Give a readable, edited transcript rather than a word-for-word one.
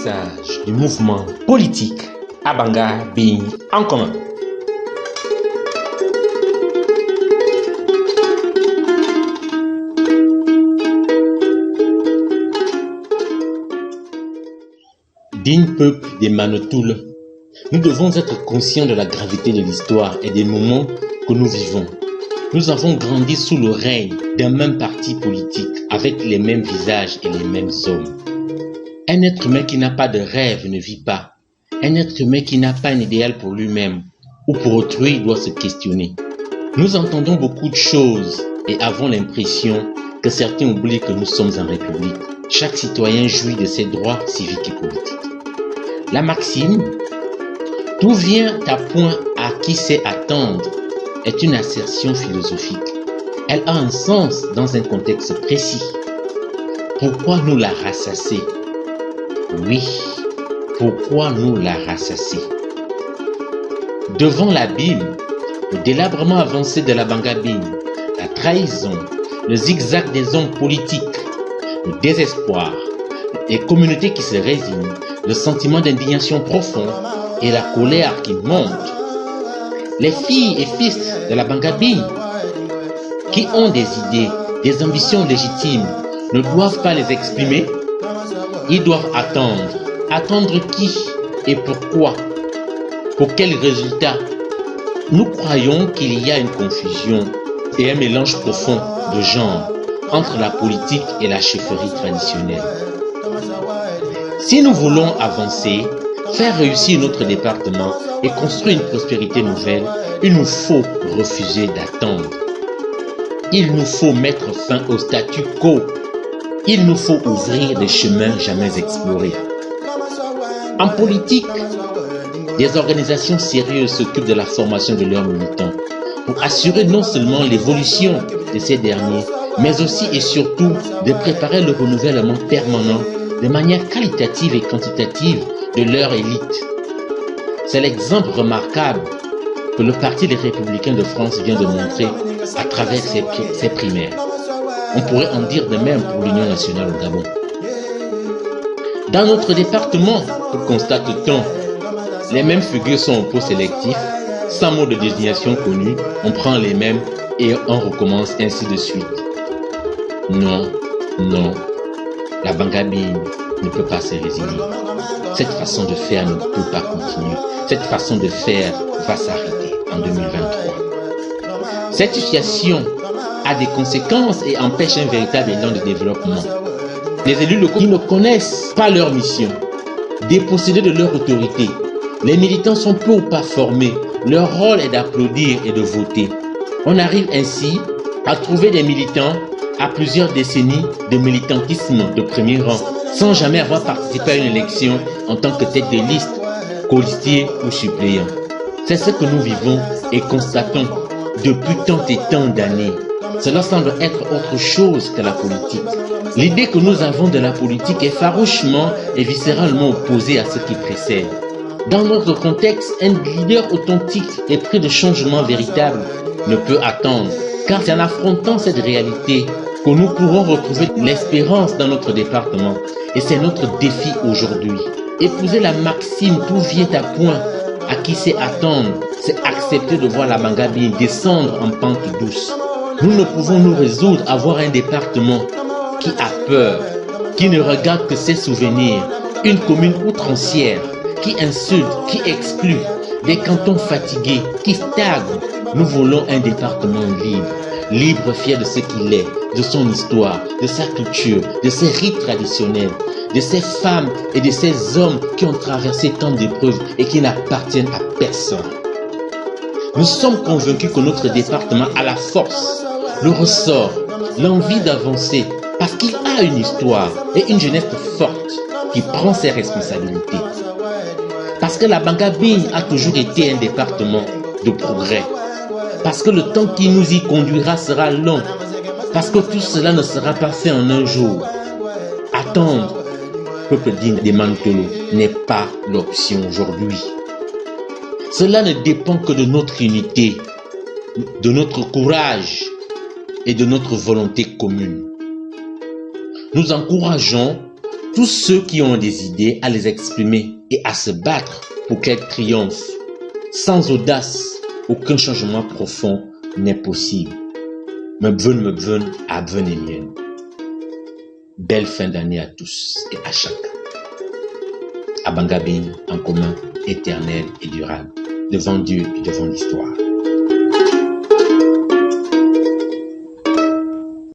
message du mouvement politique Abanga Bing en commun. Digne peuple des Manotoules, nous devons être conscients de la gravité de l'histoire et des moments que nous vivons. Nous avons grandi sous le règne d'un même parti politique avec les mêmes visages et les mêmes hommes. Un être humain qui n'a pas de rêve ne vit pas. Un être humain qui n'a pas un idéal pour lui-même ou pour autrui doit se questionner. Nous entendons beaucoup de choses et avons l'impression que certains oublient que nous sommes en République. Chaque citoyen jouit de ses droits civiques et politiques. La maxime « Tout vient à point à qui sait attendre » est une assertion philosophique. Elle a un sens dans un contexte précis. Pourquoi nous la rassasser? Oui, pourquoi nous la rassasser? Devant l'abîme, le délabrement avancé de la Bangabing, la trahison, le zigzag des hommes politiques, le désespoir, les communautés qui se résignent, le sentiment d'indignation profond et la colère qui monte, les filles et fils de la Bangabing qui ont des idées, des ambitions légitimes, ne doivent pas les exprimer. Ils doivent attendre. Attendre qui et pourquoi? Pour quel résultat? Nous croyons qu'il y a une confusion et un mélange profond de genre entre la politique et la chefferie traditionnelle. Si nous voulons avancer, faire réussir notre département et construire une prospérité nouvelle, il nous faut refuser d'attendre. Il nous faut mettre fin au statu quo. Il nous faut ouvrir des chemins jamais explorés. En politique, des organisations sérieuses s'occupent de la formation de leurs militants pour assurer non seulement l'évolution de ces derniers, mais aussi et surtout de préparer le renouvellement permanent de manière qualitative et quantitative de leur élite. C'est l'exemple remarquable que le Parti des Républicains de France vient de montrer à travers ses primaires. On pourrait en dire de même pour l'Union nationale au Gabon. Dans notre département, que constate-t-on? Les mêmes figures sont au pot sélectif, sans mot de désignation connu, on prend les mêmes et on recommence ainsi de suite. Non, non, la Bangabing ne peut pas se résigner. Cette façon de faire ne peut pas continuer. Cette façon de faire va s'arrêter en 2023. Cette situation a des conséquences et empêche un véritable élan de développement. Les élus locaux qui ne connaissent pas leur mission, dépossédés de leur autorité, les militants sont peu ou pas formés. Leur rôle est d'applaudir et de voter. On arrive ainsi à trouver des militants à plusieurs décennies de militantisme de premier rang, sans jamais avoir participé à une élection en tant que tête de liste, colistier ou suppléant. C'est ce que nous vivons et constatons depuis tant et tant d'années. Cela semble être autre chose que la politique. L'idée que nous avons de la politique est farouchement et viscéralement opposée à ce qui précède. Dans notre contexte, un leader authentique et près de changements véritables ne peut attendre, car c'est en affrontant cette réalité que nous pourrons retrouver l'espérance dans notre département. Et c'est notre défi aujourd'hui. Épouser la maxime « Tout vient à point » à qui sait attendre, c'est accepter de voir la Bangabing descendre en pente douce. Nous ne pouvons nous résoudre à voir un département qui a peur, qui ne regarde que ses souvenirs, une commune outrancière, qui insulte, qui exclut, des cantons fatigués, qui stagnent. Nous voulons un département libre, libre fier de ce qu'il est, de son histoire, de sa culture, de ses rites traditionnels, de ces femmes et de ces hommes qui ont traversé tant d'épreuves et qui n'appartiennent à personne. Nous sommes convaincus que notre département a la force, le ressort, l'envie d'avancer, parce qu'il a une histoire et une jeunesse forte qui prend ses responsabilités. Parce que la Bangabing a toujours été un département de progrès. Parce que le temps qui nous y conduira sera long. Parce que tout cela ne sera pas fait en un jour. Attendre, peuple digne des Manotolo, n'est pas l'option aujourd'hui. Cela ne dépend que de notre unité, de notre courage et de notre volonté commune. Nous encourageons tous ceux qui ont des idées à les exprimer et à se battre pour qu'elles triomphent. Sans audace, aucun changement profond n'est possible. Mebven, advenelien. Belle fin d'année à tous et à chacun. Abangabin en commun, éternel et durable, devant Dieu et devant l'histoire.